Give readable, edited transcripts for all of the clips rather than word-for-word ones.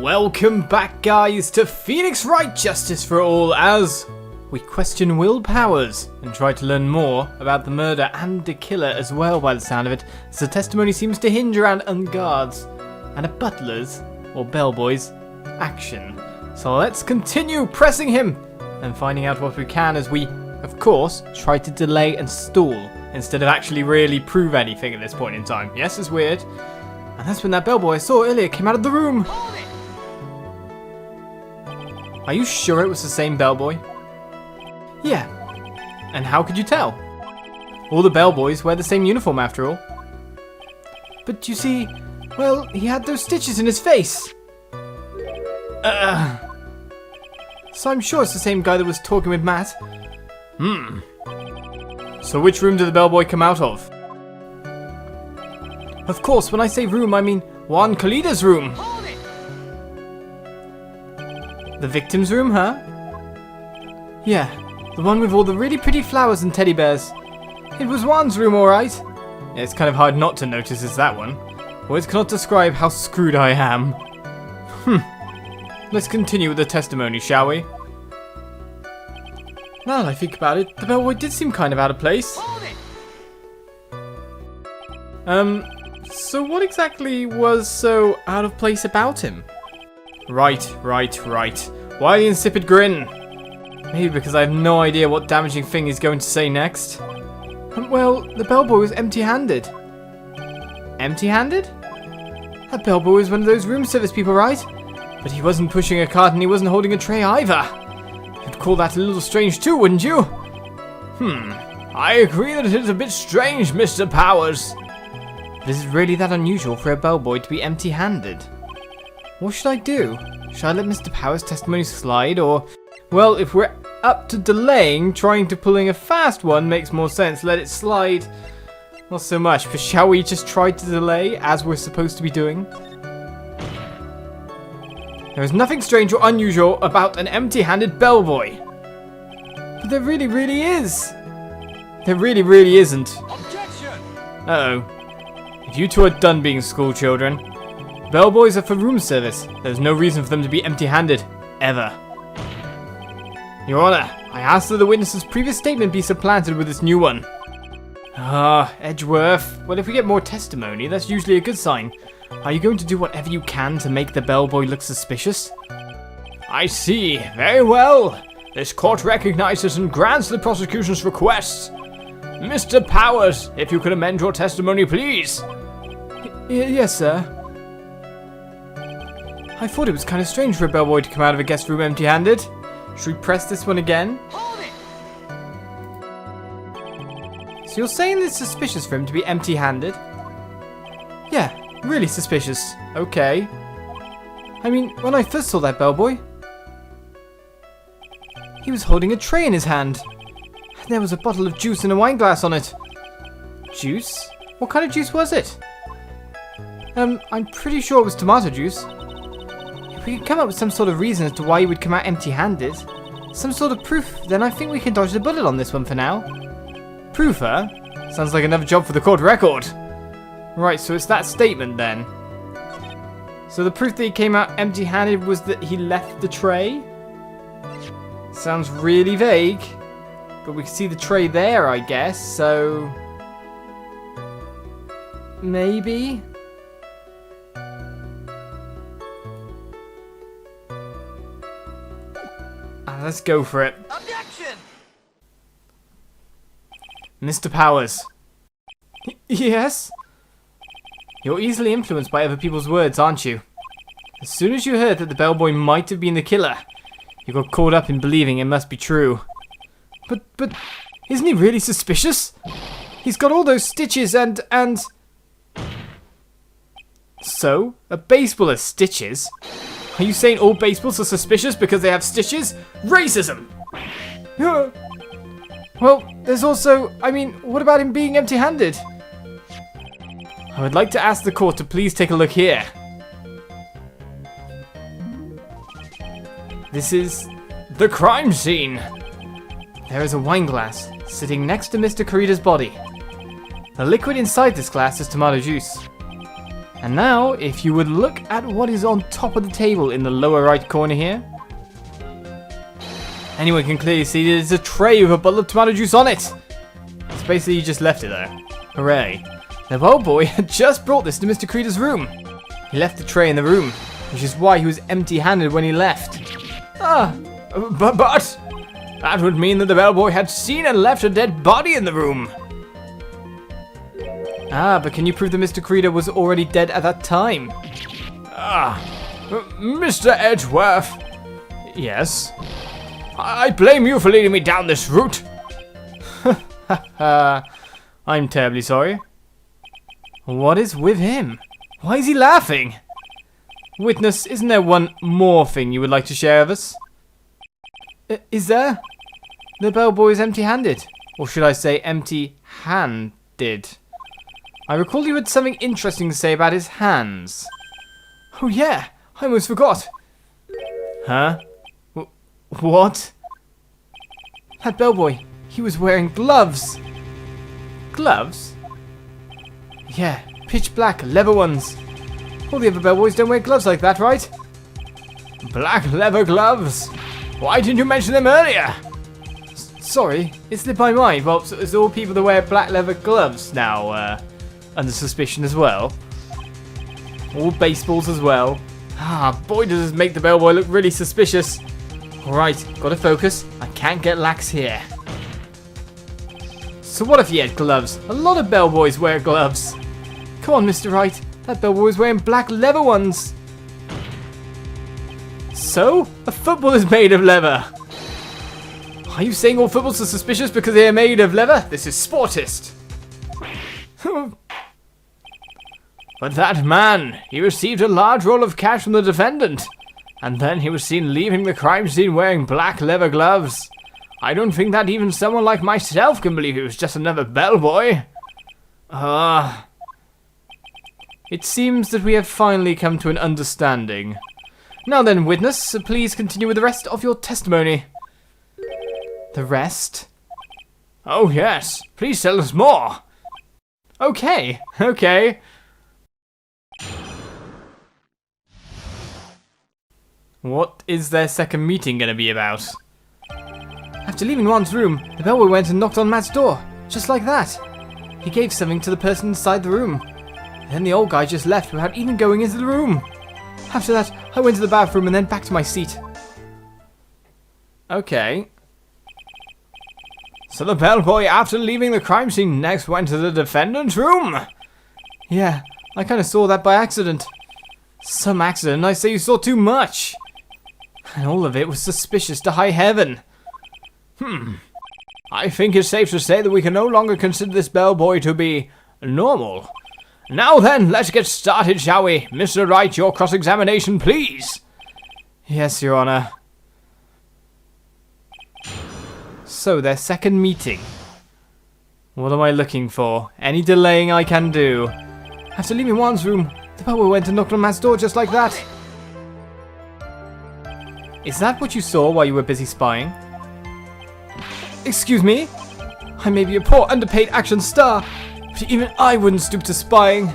Welcome back, guys, to Phoenix Wright Justice for All, as we question Will Powers and try to learn more about the murder and the killer as well, by the sound of it, as the testimony seems to hinge around guards and a butler's, or bellboy's, action. So let's continue pressing him and finding out what we can as we, of course, try to delay and stall instead of actually really prove anything at this point in time. Yes, it's weird. And that's when that bellboy I saw earlier came out of the room. Are you sure it was the same bellboy? Yeah. And how could you tell? All the bellboys wear the same uniform after all. But you see, well, he had those stitches in his face. So I'm sure it's the same guy that was talking with Matt. So which room did the bellboy come out of? Of course, when I say room, I mean Juan Kalida's room. The victim's room, huh? Yeah, the one with all the really pretty flowers and teddy bears. It was Juan's room, alright. Yeah, it's kind of hard not to notice it's that one. Words cannot describe how screwed I am. Let's continue with the testimony, shall we? Now that I think about it, the bellboy did seem kind of out of place. So what exactly was so out of place about him? Right. Why the insipid grin? Maybe because I have no idea what damaging thing he's going to say next. Well, the bellboy was empty-handed. Empty-handed? That bellboy was one of those room service people, right? But he wasn't pushing a cart and he wasn't holding a tray either. You'd call that a little strange too, wouldn't you? I agree that it is a bit strange, Mr. Powers. But is it really that unusual for a bellboy to be empty-handed? What should I do? Should I let Mr. Powers' testimony slide, or... Well, if we're up to delaying, trying to pulling a fast one makes more sense. Let it slide. Not so much, but shall we just try to delay, as we're supposed to be doing? There is nothing strange or unusual about an empty-handed bellboy. But there really is. There really isn't. Objection! Uh-oh. If you two are done being school children, bellboys are for room service. There's no reason for them to be empty-handed. Ever. Your Honor, I ask that the witness's previous statement be supplanted with this new one. Edgeworth. Well, if we get more testimony, that's usually a good sign. Are you going to do whatever you can to make the bellboy look suspicious? I see. Very well. This court recognizes and grants the prosecution's requests. Mr. Powers, if you could amend your testimony, please. Yes, sir. I thought it was kind of strange for a bellboy to come out of a guest room empty-handed. Should we press this one again? So you're saying it's suspicious for him to be empty-handed? Yeah, really suspicious. Okay. I mean, when I first saw that bellboy, he was holding a tray in his hand. And there was a bottle of juice and a wine glass on it. Juice? What kind of juice was it? I'm pretty sure it was tomato juice. If we could come up with some sort of reason as to why he would come out empty-handed, some sort of proof, then I think we can dodge the bullet on this one for now. Proof, huh? Sounds like another job for the court record. Right, so it's that statement then. So the proof that he came out empty-handed was that he left the tray? Sounds really vague. But we can see the tray there, I guess, so... Maybe? Let's go for it. Objection! Mr. Powers. Yes? You're easily influenced by other people's words, aren't you? As soon as you heard that the bellboy might have been the killer, you got caught up in believing it must be true. But, isn't he really suspicious? He's got all those stitches and... So? A baseball has stitches? Are you saying all baseballs are suspicious because they have stitches? Racism! Well, there's also... I mean, what about him being empty-handed? I would like to ask the court to please take a look here. This is the crime scene. There is a wine glass sitting next to Mr. Karida's body. The liquid inside this glass is tomato juice. And now, if you would look at what is on top of the table in the lower right corner here. Anyone can clearly see there's a tray with a bottle of tomato juice on it. It's basically you just left it there. Hooray. The bellboy had just brought this to Mr. Creeder's room. He left the tray in the room, which is why he was empty-handed when he left. But that would mean that the bellboy had seen and left a dead body in the room. But can you prove that Mr. Creeder was already dead at that time? Mr. Edgeworth. Yes? I blame you for leading me down this route. I'm terribly sorry. What is with him? Why is he laughing? Witness, isn't there one more thing you would like to share with us? Is there? The bellboy is empty-handed. Or should I say empty-handed? I recall you had something interesting to say about his hands. Oh yeah, I almost forgot. Huh? What? That bellboy, he was wearing gloves. Gloves? Yeah, pitch black, leather ones. All the other bellboys don't wear gloves like that, right? Black leather gloves? Why didn't you mention them earlier? Sorry, it slipped my mind. Well, so is all people that wear black leather gloves now under suspicion as well? All baseballs as well? Boy, does this make the bellboy look really suspicious. Alright, gotta focus. I can't get lax here. So what if he had gloves? A lot of bellboys wear gloves. Come on, Mr. Wright. That bellboy was wearing black leather ones. So? A football is made of leather. Are you saying all footballs are suspicious because they are made of leather? This is sportist. But that man, he received a large roll of cash from the defendant. And then he was seen leaving the crime scene wearing black leather gloves. I don't think that even someone like myself can believe he was just another bellboy. It seems that we have finally come to an understanding. Now then, witness, please continue with the rest of your testimony. The rest? Oh yes, please tell us more. Okay. What is their second meeting going to be about? After leaving Juan's room, the bellboy went and knocked on Matt's door, just like that. He gave something to the person inside the room. Then the old guy just left without even going into the room. After that, I went to the bathroom and then back to my seat. Okay. So the bellboy, after leaving the crime scene, next went to the defendant's room? Yeah, I kind of saw that by accident. Some accident? I say you saw too much. And all of it was suspicious to high heaven. I think it's safe to say that we can no longer consider this bellboy to be normal. Now then, let's get started, shall we? Mr. Wright, your cross-examination, please. Yes, Your Honor. So, their second meeting. What am I looking for? Any delaying I can do. After leaving Juan's room, the bellboy went and knocked on Matt's door just like that. Is that what you saw while you were busy spying? Excuse me? I may be a poor, underpaid action star, but even I wouldn't stoop to spying.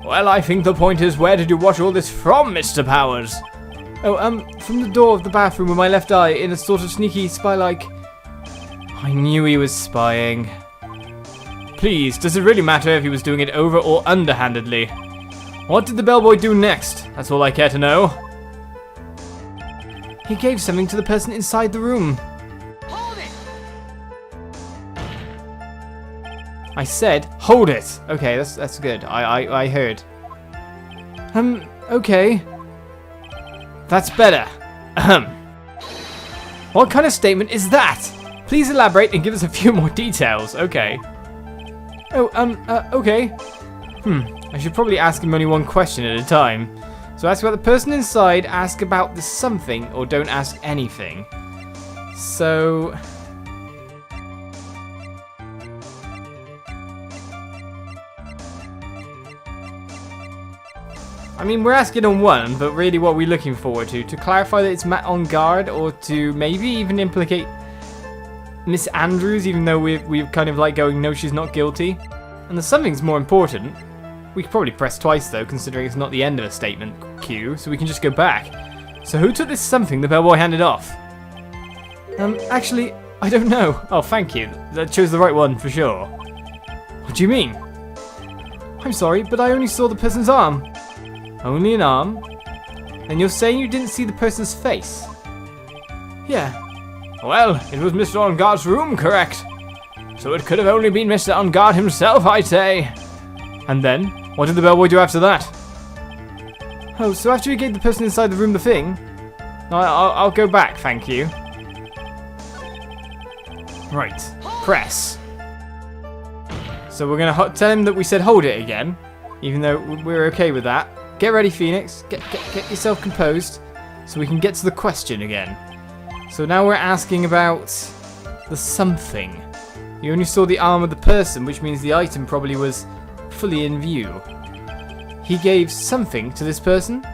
Well, I think the point is, where did you watch all this from, Mr. Powers? From the door of the bathroom with my left eye in a sort of sneaky, spy-like. I knew he was spying. Please, does it really matter if he was doing it over or underhandedly? What did the bellboy do next? That's all I care to know. He gave something to the person inside the room. Hold it! I said, hold it! Okay, that's good. I heard. Okay. That's better. What kind of statement is that? Please elaborate and give us a few more details. Okay. Okay. I should probably ask him only one question at a time. So ask about the person inside, ask about the something, or don't ask anything. So... I mean, we're asking on one, but really what we're looking forward to clarify that it's Matt on guard, or to maybe even implicate Miss Andrews, even though we're kind of like going, no, she's not guilty. And the something's more important. We could probably press twice though, considering it's not the end of a statement queue, so we can just go back. So who took this something the bellboy handed off? Actually, I don't know. Oh, thank you. That chose the right one for sure. What do you mean? I'm sorry, but I only saw the person's arm. Only an arm? And you're saying you didn't see the person's face? Yeah. Well, it was Mr. On Guard's room, correct? So it could have only been Mr. On Guard himself, I'd say. And then, what did the bellboy do after that? Oh, so after he gave the person inside the room the thing? I'll go back, thank you. Right, press. So we're gonna tell him that we said hold it again, even though we're okay with that. Get ready, Phoenix. Get yourself composed, so we can get to the question again. So now we're asking about the something. You only saw the arm of the person, which means the item probably was fully in view. He gave something to this person?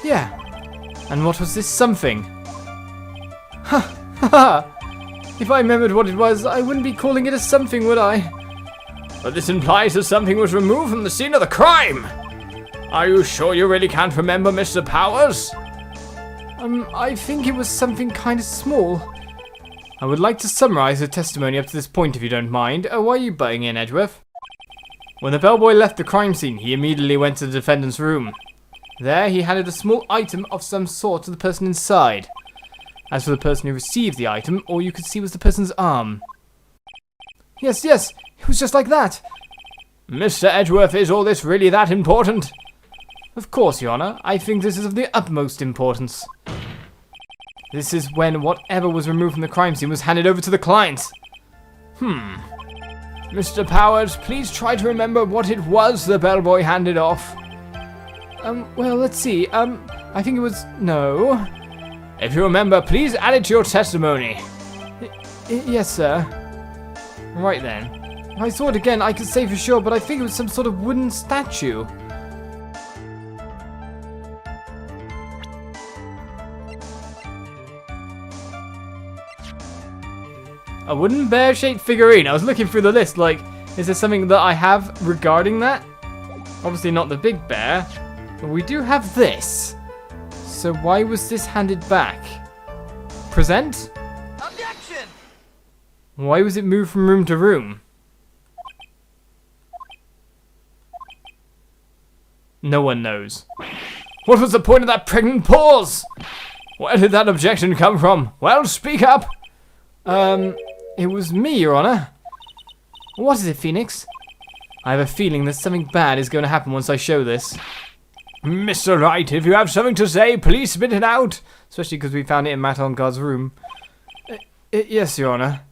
Yeah. And what was this something? Ha ha! If I remembered what it was, I wouldn't be calling it a something, would I? But this implies that something was removed from the scene of the crime! Are you sure you really can't remember, Mr. Powers? I think it was something kind of small. I would like to summarize the testimony up to this point, if you don't mind. Oh, why are you butting in, Edgeworth? When the bellboy left the crime scene, he immediately went to the defendant's room. There, he handed a small item of some sort to the person inside. As for the person who received the item, all you could see was the person's arm. Yes, it was just like that. Mr. Edgeworth, is all this really that important? Of course, Your Honor. I think this is of the utmost importance. This is when whatever was removed from the crime scene was handed over to the client. Mr. Powers, please try to remember what it was the bellboy handed off. Well, let's see. I think it was... No. If you remember, please add it to your testimony. Yes, sir. Right then. If I saw it again, I could say for sure, but I think it was some sort of wooden statue. A wooden bear-shaped figurine. I was looking through the list, like, is there something that I have regarding that? Obviously not the big bear, but we do have this. So why was this handed back? Present? Objection! Why was it moved from room to room? No one knows. What was the point of that pregnant pause? Where did that objection come from? Well, speak up! It was me, Your Honor. What is it, Phoenix? I have a feeling that something bad is going to happen once I show this. Mr. Wright, if you have something to say, please spit it out. Especially because we found it in Matt on Guard's room. Yes, Your Honor.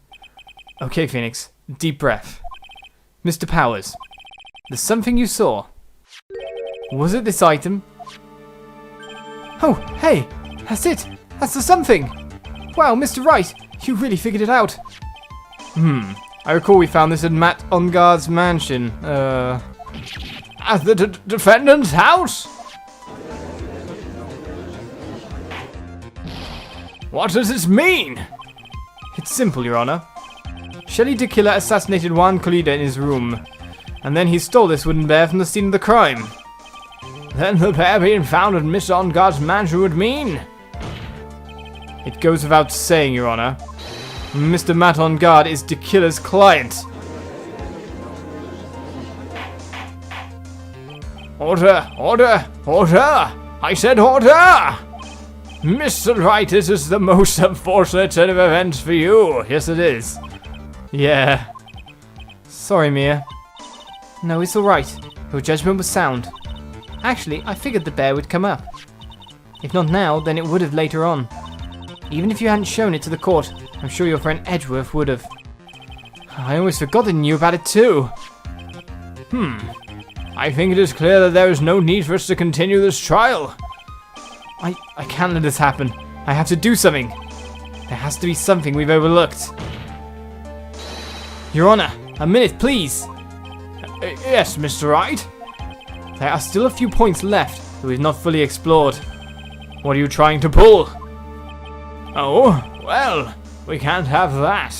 Okay, Phoenix. Deep breath. Mr. Powers, there's something you saw. Was it this item? Oh, hey! That's it! That's the something! Wow, Mr. Wright, you really figured it out. I recall we found this at Matt on Guard's mansion. At the defendant's house? What does this mean? It's simple, Your Honor. Shelley the killer assassinated Juan Colida in his room, and then he stole this wooden bear from the scene of the crime. Then the bear being found at Mr. On Guard's mansion would mean? It goes without saying, Your Honor. Mr. Matt on Guard is the killer's client. Order! Order! Order! I said order! Mr. Wright, this is the most unfortunate turn of events for you. Yes, it is. Yeah. Sorry, Mia. No, it's alright. Your judgment was sound. Actually, I figured the bear would come up. If not now, then it would have later on. Even if you hadn't shown it to the court, I'm sure your friend Edgeworth would have. I almost forgot that you knew about it too. I think it is clear that there is no need for us to continue this trial. I can't let this happen. I have to do something. There has to be something we've overlooked. Your Honor, a minute, please. Yes, Mr. Wright? There are still a few points left that we've not fully explored. What are you trying to pull? Oh, well, we can't have that.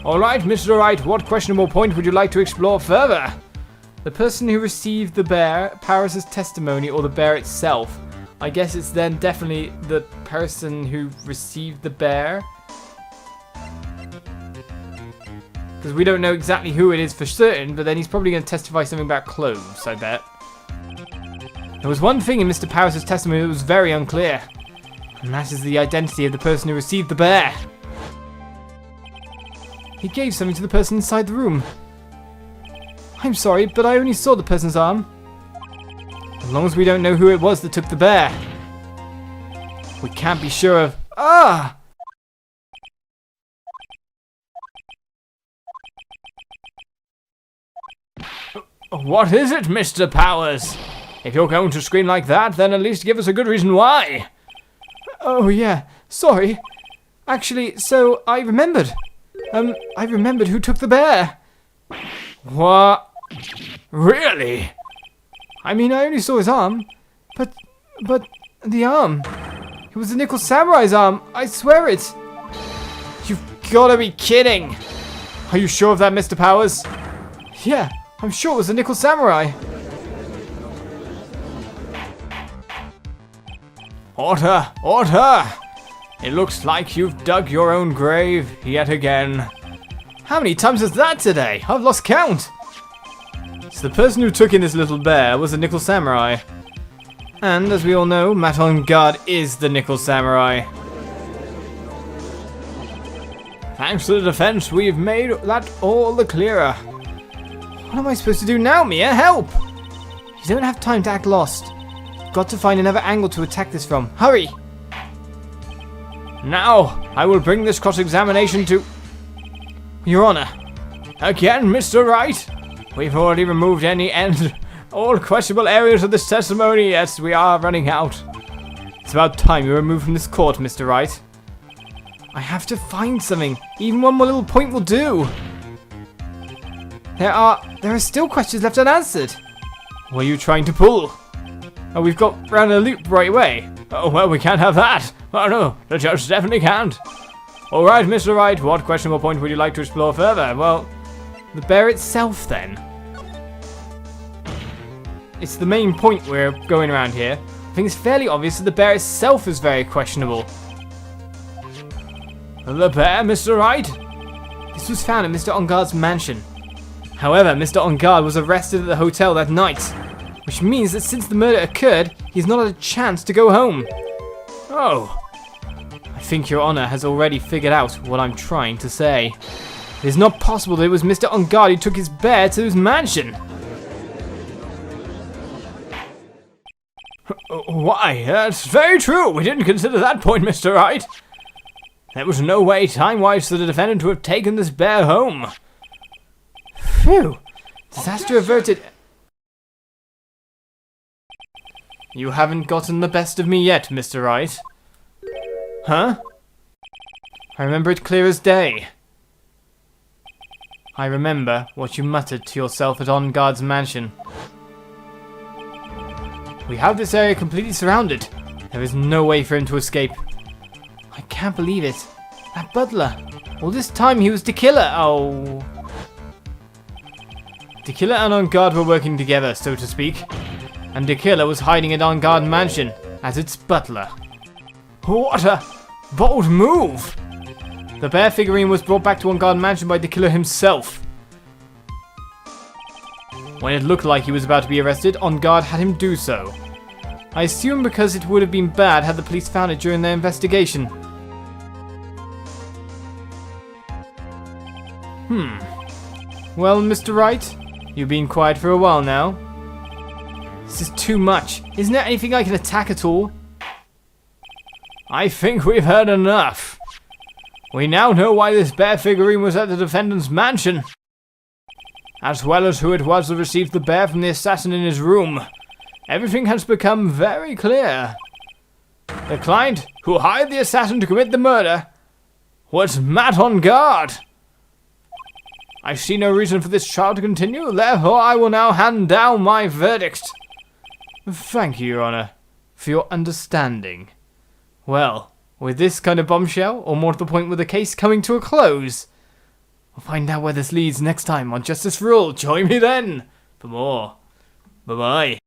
Alright, Mr. Wright, what questionable point would you like to explore further? The person who received the bear, Paris's testimony, or the bear itself. I guess it's then definitely the person who received the bear. Because we don't know exactly who it is for certain, but then he's probably going to testify something about clothes, I bet. There was one thing in Mr. Paris's testimony that was very unclear. And that is the identity of the person who received the bear. He gave something to the person inside the room. I'm sorry, but I only saw the person's arm. As long as we don't know who it was that took the bear. We can't be sure of... Ah! What is it, Mr. Powers? If you're going to scream like that, then at least give us a good reason why. Oh, yeah. Sorry. Actually, so I remembered. I remembered who took the bear. What? Really? I mean, I only saw his arm. But the arm. It was the Nickel Samurai's arm. I swear it. You've gotta be kidding. Are you sure of that, Mr. Powers? Yeah, I'm sure it was the Nickel Samurai. Order! Order! It looks like you've dug your own grave yet again. How many times is that today? I've lost count. So the person who took in this little bear was the Nickel Samurai. And as we all know, Matt on guard is the Nickel Samurai. Thanks to the defense, we've made that all the clearer. What am I supposed to do now, Mia? Help! You don't have time to act lost. Got to find another angle to attack this from. Hurry! Now, I will bring this cross-examination to... Your Honor. Again, Mr. Wright? We've already removed any and all questionable areas of this testimony. Yes, we are running out. It's about time you were removed from this court, Mr. Wright. I have to find something. Even one more little point will do. There are still questions left unanswered. What are you trying to pull? Oh, we've got round a loop right away. Oh, well, we can't have that. Oh, no, the judge definitely can't. All right, Mr. Wright, what questionable point would you like to explore further? Well, the bear itself, then. It's the main point we're going around here. I think it's fairly obvious that the bear itself is very questionable. The bear, Mr. Wright? This was found in Mr. Onguard's mansion. However, Mr. Onguard was arrested at the hotel that night, which means that since the murder occurred, he's not had a chance to go home. Oh. I think Your Honor has already figured out what I'm trying to say. It is not possible that it was Mr. Onguard who took his bear to his mansion. Why, that's very true. We didn't consider that point, Mr. Wright. There was no way, time-wise, for the defendant to have taken this bear home. Phew. Disaster averted. You haven't gotten the best of me yet, Mr. Wright. Huh? I remember it clear as day. I remember what you muttered to yourself at On Guard's mansion. We have this area completely surrounded. There is no way for him to escape. I can't believe it. That butler. All this time he was Tequila. Oh. Tequila and On Guard were working together, so to speak. And Tequila was hiding at On Guard mansion as its butler. What a bold move! The bear figurine was brought back to On Guard mansion by Tequila himself. When it looked like he was about to be arrested, On Guard had him do so. I assume because it would have been bad had the police found it during their investigation. Well, Mr. Wright, you've been quiet for a while now. This is too much. Isn't there anything I can attack at all? I think we've heard enough. We now know why this bear figurine was at the defendant's mansion, as well as who it was that received the bear from the assassin in his room. Everything has become very clear. The client who hired the assassin to commit the murder was Matt On Guard. I see no reason for this trial to continue, therefore I will now hand down my verdict. Thank you, Your Honor, for your understanding. Well, with this kind of bombshell, or more to the point with the case coming to a close, we'll find out where this leads next time on Justice for All. Join me then! for more. Bye-bye.